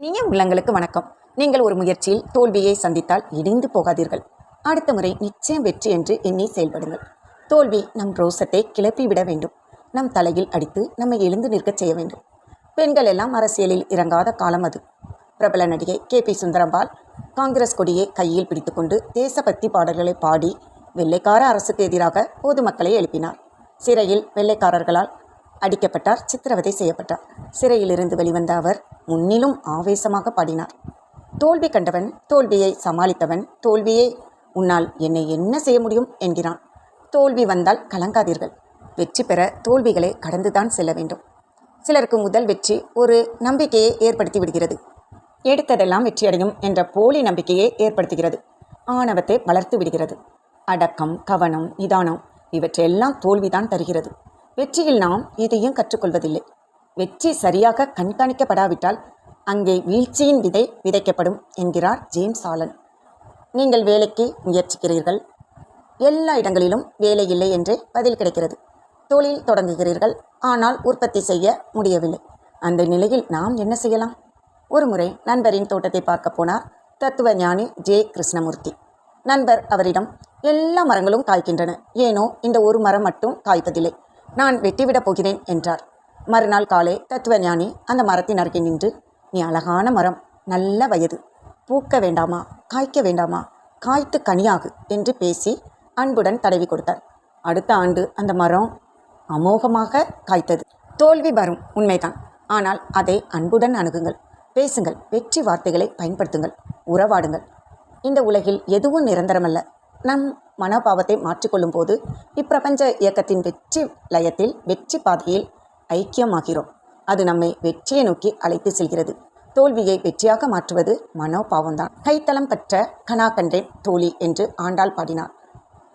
இனிய உள்ளங்களுக்கு வணக்கம். நீங்கள் ஒரு முயற்சியில் தோல்வியை சந்தித்தால் இடிந்து போகாதீர்கள். அடுத்த முறை நிச்சயம் வெற்றி என்று எண்ணி செயல்படுங்கள். தோல்வி நம் ரோசத்தை கிளப்பிவிட வேண்டும். நம் தலையில் அடித்து நம்மை எழுந்து நிற்கச் செய்ய வேண்டும். பெண்கள் எல்லாம் அரசியலில் இறங்காத காலம் அது. பிரபல நடிகை KP சுந்தரம்பாள் காங்கிரஸ் கொடியை கையில் பிடித்துக்கொண்டு தேசபக்தி பாடல்களை பாடி வெள்ளைக்கார அரசுக்கு எதிராக பொதுமக்களை எழுப்பினார். சிறையில் வெள்ளைக்காரர்களால் அடிக்கப்பட்டார், சித்திரவதை செய்யப்பட்டார். சிறையிலிருந்து வெளிவந்த அவர் முன்னிலும் ஆவேசமாக பாடினார். தோல்வி கண்டவன், தோல்வியை சமாளித்தவன், தோல்வியே உன்னால் என்னை என்ன செய்ய முடியும் என்கிறான். தோல்வி வந்தால் கலங்காதீர்கள். வெற்றி பெற தோல்விகளை கடந்துதான் செல்ல வேண்டும். சிலருக்கு முதல் வெற்றி ஒரு நம்பிக்கையை ஏற்படுத்தி விடுகிறது. எடுத்ததெல்லாம் வெற்றியடையும் என்ற போலி நம்பிக்கையை ஏற்படுத்துகிறது. ஆணவத்தை வளர்த்து விடுகிறது. அடக்கம், கவனம், நிதானம் இவற்றையெல்லாம் தோல்விதான் தருகிறது. வெற்றியில் நாம் எதையும் கற்றுக்கொள்வதில்லை. வெற்றி சரியாக கண்காணிக்கப்படாவிட்டால் அங்கே வீழ்ச்சியின் விதை விதைக்கப்படும் என்கிறார் ஜேம்ஸ் ஆலன். நீங்கள் வேலைக்கு முயற்சிக்கிறீர்கள். எல்லா இடங்களிலும் வேலை இல்லை என்றே பதில் கிடைக்கிறது. தொழில் தொடங்குகிறீர்கள், ஆனால் உற்பத்தி செய்ய முடியவில்லை. அந்த நிலையில் நாம் என்ன செய்யலாம்? ஒருமுறை நண்பரின் தோட்டத்தை பார்க்க போனார் தத்துவ ஞானி ஜே கிருஷ்ணமூர்த்தி. நண்பர் அவரிடம், எல்லா மரங்களும் காய்க்கின்றன, ஏனோ இந்த ஒரு மரம் மட்டும் காய்ப்பதில்லை, நான் வெட்டிவிடப் போகிறேன் என்றார். மறுநாள் காலை தத்துவ ஞானி அந்த மரத்தின் அருகே நின்று, நீ அழகான மரம், நல்ல வயது, பூக்க வேண்டாமா, காய்க்க வேண்டாமா, காய்த்து கனியாகு என்று பேசி அன்புடன் தடவி கொடுத்தார். அடுத்த ஆண்டு அந்த மரம் அமோகமாக காய்த்தது. தோல்வி வரும், உண்மைதான். ஆனால் அதை அன்புடன் அணுகுங்கள், பேசுங்கள், வெற்றி வார்த்தைகளை பயன்படுத்துங்கள், உறவாடுங்கள். இந்த உலகில் எதுவும் நிரந்தரமல்ல. நம் மனோபாவத்தை மாற்றிக்கொள்ளும் போது இப்பிரபஞ்ச இயக்கத்தின் வெற்றி லயத்தில், வெற்றி பாதையில் ஐக்கியமாகிறோம். அது நம்மை வெற்றியை நோக்கி அழைத்து செல்கிறது. தோல்வியை வெற்றியாக மாற்றுவது மனோபாவம்தான். கைத்தளம் பற்ற கனா கண்டேன் தோழி என்று ஆண்டாள் பாடினார்.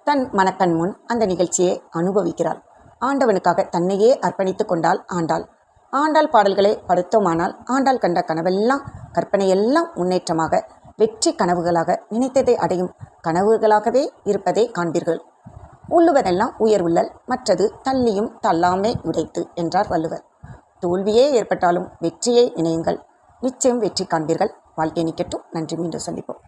தன் மனக்கண் முன் அந்த நிகழ்ச்சியை அனுபவிக்கிறாள். ஆண்டவனுக்காக தன்னையே அர்ப்பணித்து கொண்டாள் ஆண்டாள். ஆண்டாள் பாடல்களை படுத்தோமானால் ஆண்டாள் கண்ட கனவெல்லாம், கற்பனையெல்லாம் முன்னேற்றமாக, வெற்றி கனவுகளாக, நினைத்ததை அடையும் கனவுகளாகவே இருப்பதை காண்பீர்கள். உள்ளுவதெல்லாம் உயர் உள்ளல், மற்றது தள்ளியும் தள்ளாமே உடைத்து என்றார் வள்ளுவர். தோல்வியே ஏற்பட்டாலும் வெற்றியை நினையுங்கள், நிச்சயம் வெற்றி காண்பீர்கள். வாழ்க்கை நிற்கட்டும். நன்றி. மீண்டும் சந்திப்போம்.